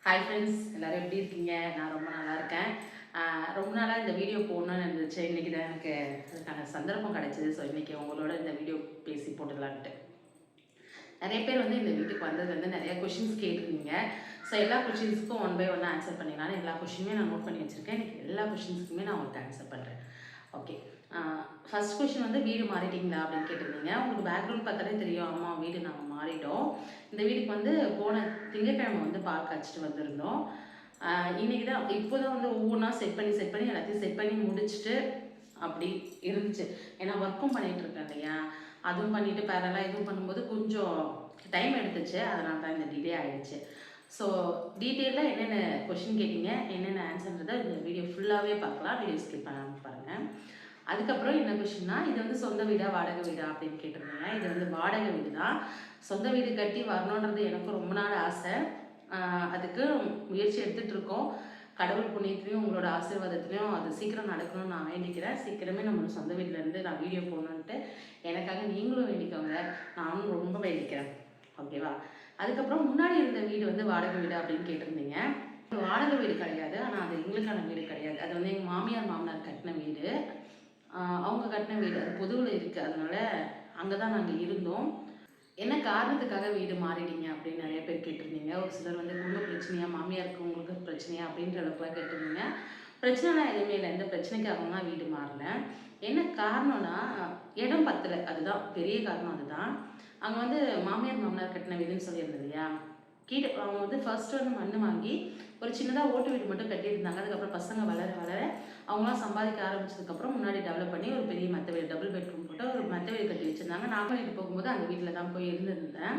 Hi friends, எல்லோரும் எப்படி இருக்கீங்க? நான் ரொம்ப நல்லா இருக்கேன். ரொம்ப நாளாக இந்த வீடியோ போடணும்னு இருந்துச்சு. இன்றைக்கி தான் எனக்கு அதுக்கான சந்தர்ப்பம் கிடச்சிது. ஸோ இன்றைக்கி உங்களோட இந்த வீடியோ பேசி போட்டுடலான்ட்டு. நிறைய பேர் வந்து இந்த வீட்டுக்கு வந்தது வந்து நிறையா கொஷின்ஸ் கேட்டிருந்தீங்க. ஸோ எல்லா கொஷின்ஸுக்கும் ஒன் பை ஒன்னாக ஆன்சர் பண்ணிடலான்னு எல்லா கொஷினுமே நான் நோட் பண்ணி வச்சுருக்கேன். இன்றைக்கி எல்லா கொஷின்ஸுக்குமே நான் உங்களுக்கு ஆன்சர் பண்ணுறேன். ஓகே. ஃபர்ஸ்ட் கொஷின் வந்து வீடு மாறிட்டீங்களா அப்படின்னு கேட்டிருந்தீங்க. உங்களுக்கு பேக்ரவுண்ட் பார்த்தாலே தெரியும், அம்மா வீடு நாங்கள் மாறிட்டோம். இந்த வீட்டுக்கு வந்து போன திங்கட்கிழமை வந்து பால் காய்ச்சிட்டு வந்திருந்தோம். இன்றைக்கி தான் இப்போ தான் வந்து ஒவ்வொன்றா செட் பண்ணி எல்லாத்தையும் செட் பண்ணி முடிச்சுட்டு அப்படி இருந்துச்சு. ஏன்னா ஒர்க்கும் பண்ணிகிட்டு இருக்கேன் இல்லையா, அதுவும் பண்ணிவிட்டு பேரலாக இதுவும் பண்ணும்போது கொஞ்சம் டைம் எடுத்துச்சு. அதனால தான் இந்த டிலே ஆகிடுச்சு. ஸோ டீட்டெயிலாக என்னென்ன கொஷின் கேட்டிங்க, என்னென்ன ஆன்சர்ன்றதை இந்த வீடியோ ஃபுல்லாகவே பார்க்கலாம். வீடியோ ஸ்கிப் பண்ணாமல் பாருங்கள். அதுக்கப்புறம் என்ன கொஷின்னா, இது வந்து சொந்த வீடா வாடகை வீடா அப்படின்னு கேட்டிருந்தீங்க. இது வந்து வாடகை வீடு தான். சொந்த வீடு கட்டி வரணுன்றது எனக்கு ரொம்ப நாள் ஆசை. அதுக்கு முயற்சி எடுத்துகிட்டு இருக்கோம். கடவுள் புண்ணியத்துலையும் உங்களோட ஆசீர்வாதத்துலையும் அது சீக்கிரம் நடக்கணும்னு நான் வேண்டிக்கிறேன். சீக்கிரமே நம்ம சொந்த வீட்டிலேருந்து நான் வீடியோ போடணுன்ட்டு எனக்காக நீங்களும் வேண்டிக்கோங்க, நானும் ரொம்ப வேண்டிக்கிறேன். ஓகேவா? அதுக்கப்புறம் முன்னாடி இருந்த வீடு வந்து வாடகை வீடு அப்படின்னு கேட்டிருந்தீங்க. வாடகை வீடு கிடையாது, ஆனால் அது எங்களுக்கான வீடு கிடையாது. அது வந்து எங்கள் மாமியார் மாமனார் கட்டின வீடு. அவங்க கட்டின வீடு அது பொதுவில் இருக்குது. அதனால் அங்கே தான் நாங்கள் இருந்தோம். என்ன காரணத்துக்காக வீடு மாறிட்டீங்க அப்படின்னு நிறைய பேர் கேட்டிருந்தீங்க. ஒரு சிலர் வந்து குடும்ப பிரச்சனையா, மாமியாருக்கு உங்களுக்கு பிரச்சனையா அப்படின்ற அளவுக்குலாம் கேட்டிருந்தீங்க. பிரச்சனைலாம் எதுவுமே இல்லை. எந்த பிரச்சனைக்காகவும் தான் வீடு மாறல. என்ன காரணம்னா, இடம் பத்தலை. அதுதான் பெரிய காரணம். அதுதான் அங்கே வந்து மாமியார் மாமனார் கட்டின வீடுன்னு சொல்லியிருந்தது இல்லையா, கீழே அவங்க வந்து ஃபர்ஸ்ட் வந்து மண் வாங்கி ஒரு சின்னதாக ஓட்டு வீடு மட்டும் கட்டியிருந்தாங்க. அதுக்கப்புறம் பசங்க வளர வளர அவங்களாம் சம்பாதிக்க ஆரம்பிச்சதுக்கப்புறம் முன்னாடி டெவலப் பண்ணி ஒரு பெரிய மெத்த வீடு, டபுள் பெட்ரூம் போட்டு ஒரு மெத்த வீடு கட்டி வச்சுருந்தாங்க. நான் பண்ணிட்டு போகும்போது அந்த வீட்டில் தான் போய் இருந்திருந்தேன்.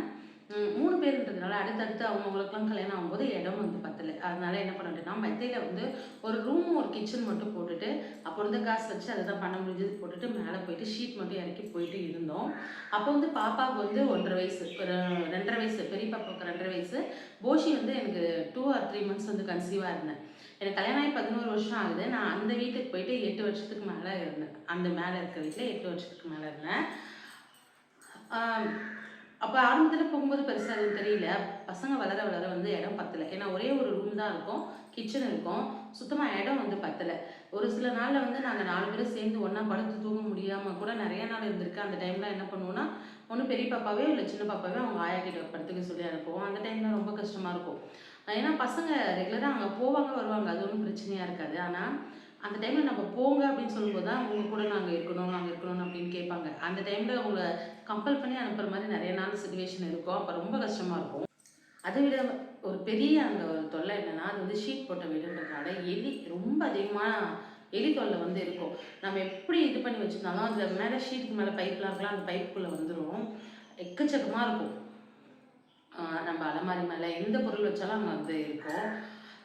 3 பேருன்றதுனால அடுத்தடுத்து அவங்களுக்குலாம் கல்யாணம் ஆகும்போது இடம் வந்து பத்தலை. அதனால என்ன பண்ணிட்டேன்னா, மெத்தையில் வந்து ஒரு ரூமும் ஒரு கிச்சன் மட்டும் போட்டுட்டு, அப்போ இருந்த காசு வச்சு அதை தான் பண்ண முடிஞ்சது போட்டுட்டு மேலே போயிட்டு ஷீட் மட்டும் இறக்கி போயிட்டு இருந்தோம். அப்போ வந்து பாப்பாவுக்கு வந்து 1.5 வயசு, ஒரு 2.5 வயசு, பெரிய பாப்பாவுக்கு 2.5 வயசு. போஷி வந்து எனக்கு 2 ஆர் 3 மந்த்ஸ் வந்து கன்சீவாக இருந்தேன். எனக்கு கல்யாணம் ஆகி 11 வருஷம் ஆகுது. நான் அந்த வீட்டுக்கு போயிட்டு 8 வருஷத்துக்கு மேலே இருந்தேன். அந்த மேலே இருக்க வீட்டில் 8 வருஷத்துக்கு மேலே இருந்தேன். அப்போ ஆரம்பத்தில் போகும்போது பெருசாக எதுவும் தெரியல. பசங்க வளர வளர வந்து இடம் பத்தலை. ஏன்னா ஒரே ஒரு ரூம் தான் இருக்கும், கிச்சன் இருக்கும். சுத்தமாக இடம் வந்து பத்தலை. ஒரு சில நாளில் வந்து நாங்கள் 4 பேரும் சேர்ந்து ஒன்றா படுத்து தூங்க முடியாமல் கூட நிறைய நாள் இருந்திருக்கு. அந்த டைமில் என்ன பண்ணுவோன்னா, ஒன்று பெரிய பாப்பாவே இல்லை சின்ன பாப்பாவே அவங்க ஆயா கிட்ட படுத்துக்க சொல்லி அனுப்புவோம். அந்த டைமில் ரொம்ப கஷ்டமாக இருக்கும். ஏன்னா பசங்க ரெகுலராக அங்கே போவாங்க வருவாங்க, அது ஒன்றும் பிரச்சனையாக இருக்காது. ஆனால் அந்த டைமில் நம்ம போங்க அப்படின்னு சொல்லும்போது தான் உங்கள் கூட நாங்கள் இருக்கணும் அப்படின்னு கேட்பாங்க. அந்த டைமில் அவங்கள கம்பல் பண்ணி அனுப்புகிற மாதிரி நிறைய நாள் சிச்சுவேஷன் இருக்கும். அப்போ ரொம்ப கஷ்டமாக இருக்கும். அதை விட ஒரு பெரிய அந்த ஒரு தொல்லை என்னென்னா, அது வந்து ஷீட் போட்ட வீடுன்றதுனால எலி ரொம்ப அதிகமாக எலி தொல்லை வந்து இருக்கும். நம்ம எப்படி இது பண்ணி வச்சுருந்தாலும் அந்த மேலே ஷீட்டுக்கு மேலே பைப்லாம் இருக்கலாம், அந்த பைப்புக்குள்ளே வந்துடும். எக்கச்சக்கமாக இருக்கும். நம்ம அலமாரி மேலே எந்த பொருள் வச்சாலும் அங்கே வந்து இருக்கும்.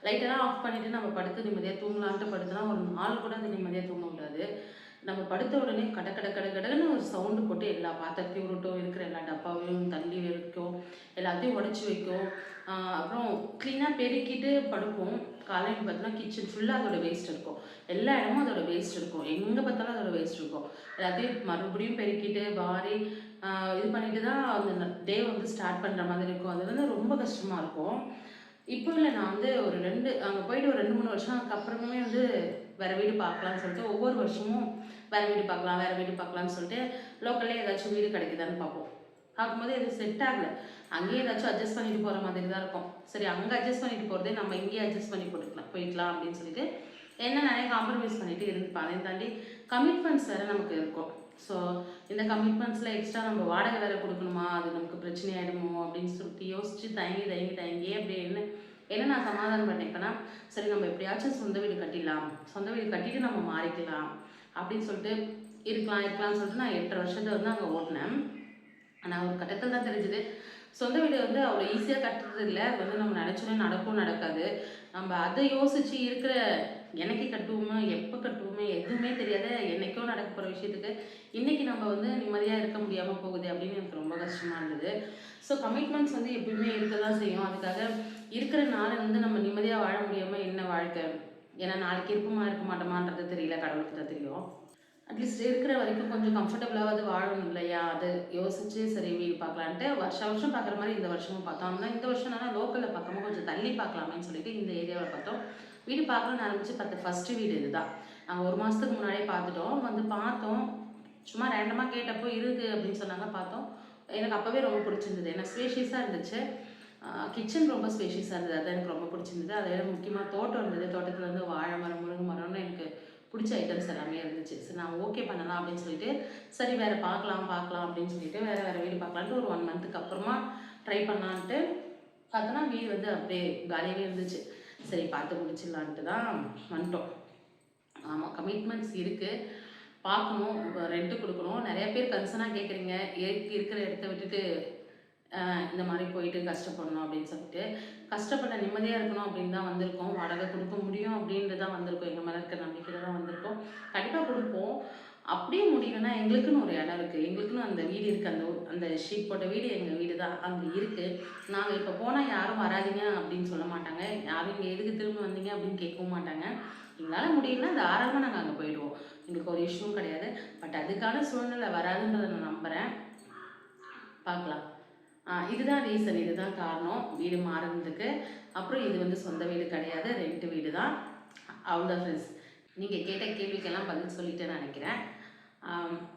லைட்டெல்லாம் ஆஃப் பண்ணிவிட்டு நம்ம படுத்து நிம்மதியாக தூங்கலான்ட்டு படுத்துனா ஒரு நாள் கூட அது நிம்மதியாக தூங்க விடாது. நம்ம படுத்த உடனே கடன்னு ஒரு சவுண்டு போட்டு எல்லா பாத்திரத்தையும் உருட்டும், இருக்கிற எல்லா டப்பாவையும் தள்ளி வைக்கும், எல்லாத்தையும் உடச்சி வைக்கும். அப்புறம் க்ளீனாக பெருக்கிட்டு படுப்போம். காலையில் பார்த்தோன்னா கிச்சன் ஃபுல்லாக அதோட வேஸ்ட் இருக்கும். எல்லா இடமும் அதோட வேஸ்ட் இருக்கும். எங்கே பார்த்தாலும் அதோட வேஸ்ட் இருக்கும். எல்லாத்தையும் மறுபடியும் பெருக்கிட்டு வாரி இது பண்ணிட்டு தான் அந்த டே வந்து ஸ்டார்ட் பண்ணுற மாதிரி இருக்கும். அது வந்து ரொம்ப கஷ்டமாக இருக்கும். இப்போ இல்லை, நான் வந்து ஒரு அங்கே போயிட்டு ஒரு 2-3 வருஷம் அப்புறமே வந்து வேறு வீடு பார்க்கலான்னு சொல்லிட்டு ஒவ்வொரு வருஷமும் வேறு வீடு பார்க்கலான்னு சொல்லிட்டு லோக்கல்லே ஏதாச்சும் வீடு கிடைக்குதான்னு பார்ப்போம். பார்க்கும்போது எதுவும் செட் ஆகலை. அங்கேயே ஏதாச்சும் அட்ஜஸ்ட் பண்ணிட்டு போகிற மாதிரி தான் இருக்கும். சரி, அங்கே அட்ஜஸ்ட் பண்ணிட்டு போகிறதே நம்ம இங்கேயே அட்ஜஸ்ட் பண்ணி போய்க்கலாம் அப்படின்னு சொல்லிட்டு என்ன நிறைய காம்ப்ரமைஸ் பண்ணிட்டு இருந்துப்பான். அதையும் தாண்டி கமிட்மெண்ட்ஸ் வேறு நமக்கு இருக்கும். ஸோ இந்த கமிட்மெண்ட்ஸில் எக்ஸ்ட்ரா நம்ம வாடகை வேறு கொடுக்கணுமா, அது நமக்கு பிரச்சனை ஆகிடுமோ அப்படின்னு சொல்லிட்டு யோசித்து தயங்கி அப்படி என்ன நான் சமாதானம் பண்ணிப்பேன்னா, சரி நம்ம எப்படியாச்சும் சொந்த வீடு கட்டிடலாம், சொந்த வீடு கட்டிட்டு நம்ம மாறிக்கலாம் அப்படின்னு சொல்லிட்டு இருக்கலாம்னு சொல்லிட்டு நான் 8 வருஷத்தை வந்து அங்கே ஓட்டினேன். ஆனால் ஒரு கட்டத்தில் தான் தெரிஞ்சுது, சொந்த வீடு வந்து அவ்வளோ ஈஸியாக கட்டுறது இல்லை. அது வந்து நம்ம நினச்சோன்னே நடக்காது. நம்ம அதை யோசித்து இருக்கிற என்னைக்கு கட்டுவோமோ, எப்போ கட்டுவோமோ எதுவுமே தெரியாத என்றைக்கோ நடக்க போகிற விஷயத்துக்கு இன்றைக்கி நம்ம வந்து நிம்மதியாக இருக்க முடியாமல் போகுது அப்படின்னு எனக்கு ரொம்ப கஷ்டமாக இருந்தது. ஸோ கமிட்மெண்ட்ஸ் வந்து எப்பயுமே இருக்க தான் செய்யும். அதுக்காக இருக்கிற நாளை வந்து நம்ம நிம்மதியாக வாழ முடியாமல் என்ன வாழ்க்கை, ஏன்னா நாளைக்கு இருப்போமா இருக்க மாட்டோமான்றது தெரியல, கடவுளுக்கு தான் தெரியும். அட்லீஸ்ட் இருக்கிற வரைக்கும் கொஞ்சம் கம்ஃபர்டபுளாவது வாழணும் இல்லையா? அது யோசிச்சு சரி வீடு பார்க்கலான்ட்டு வருஷம் வருஷம் பார்க்குற மாரி இந்த வருஷமும் பார்த்தோம். ஆனா இந்த வருஷம் என்னன்னா லோக்கல்ல பார்க்காம கொஞ்சம் தள்ளி பார்க்கலாமேன்னு சொல்லிட்டு இந்த ஏரியாவுல பார்த்தோம். வீடு பார்க்கணும்னு ஆரம்பிச்சு ஃபர்ஸ்ட்டு வீடு இதுதான். நாங்க 1 மாசத்துக்கு முன்னாடியே பார்த்துட்டோம். வந்து பார்த்தோம். சும்மா ரேண்டமா கேட்டப்போ இருக்கு அப்படின்னு சொன்னாங்க பார்த்தோம். எனக்கு அப்பவே ரொம்ப பிடிச்சிருந்தது. ஏன்னா ஸ்பேஷியஸா இருந்துச்சு. கிச்சன் ரொம்ப ஸ்பேஷியஸா இருந்தது. அதான் எனக்கு ரொம்ப பிடிச்சிருந்தது. அதை விட முக்கியமா தோட்டம் இருந்தது. தோட்டத்துல வந்து வாழை மரம், முருங்கை மரம்னு எனக்கு பிடிச்ச ஐட்டம்ஸ் எல்லாமே இருந்துச்சு. சரி நான் ஓகே பண்ணலாம் அப்படின்னு சொல்லிட்டு, சரி வேற பார்க்கலாம் பார்க்கலாம் அப்படின்னு சொல்லிட்டு வேற வேற வீடு பார்க்கலான்ட்டு ஒரு 1 மந்த்துக்கு அப்புறமா ட்ரை பண்ணலான்ட்டு பார்த்தோன்னா வீடு வந்து அப்படியே காலியாவே இருந்துச்சு. சரி பார்த்து முடிச்சிடலான்ட்டு தான் வந்துட்டோம். ஆமா கமிட்மெண்ட்ஸ் இருக்கு. பார்க்கணும், ரெண்ட் குடுக்கணும். நெறைய பேர் கன்சர்னா கேட்குறீங்க. இருக்கிற இடத்த விட்டுட்டு இந்த மாரி போயிட்டு கஷ்டப்படணும் அப்படின்னு சொல்லிட்டு. கஷ்டப்பட நிம்மதியா இருக்கணும் அப்படின்னு தான் வந்திருக்கோம். வாடகை குடுக்க முடியும் அப்படின்ட்டு தான் வந்திருக்கோம். எங்க மேல இருக்க நம்பிக்கையில தான் வந்திருக்கோம். கண்டிப்பா குடுப்போம். அப்படியே முடியலன்னா எங்களுக்குன்னு ஒரு இடம் இருக்கு. எங்களுக்குன்னு அந்த வீடு இருக்கு. அந்த ஷீட் போட்ட வீடு எங்க வீடு தான். அங்க இருக்கு. நாங்க இப்ப போனா யாரும் வராதீங்க அப்படின்னு சொல்ல மாட்டாங்க. யாரும் இங்க எதுக்கு திரும்ப வந்தீங்க அப்படின்னு கேட்கவும் மாட்டாங்க. எங்களால முடியும்னா தாராளமா நாங்க அங்க போயிடுவோம். எங்களுக்கு ஒரு இஷ்யூவும் கிடையாது. பட் அதுக்கான சூழ்நிலை வராதுன்றத நான் நம்புறேன். பார்க்கலாம். இதுதான் ரீசன். இதுதான் காரணம். வீடு மாறுனதுக்கு. அப்புறம் இது வந்து சொந்த வீடு கிடையாது. ரெண்ட் வீடு தான். அவ்வளோதான் ஃப்ரெண்ட்ஸ். நீங்க கேட்ட கேள்விக்கெல்லாம் பதில் சொல்லிட்டேன்னு நெனைக்கிறேன்.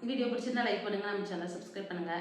வீடியோ பிடிச்சிருந்தா லைக் பண்ணுங்க. நம்ம சேனலை சப்ஸ்கிரைப் பண்ணுங்க.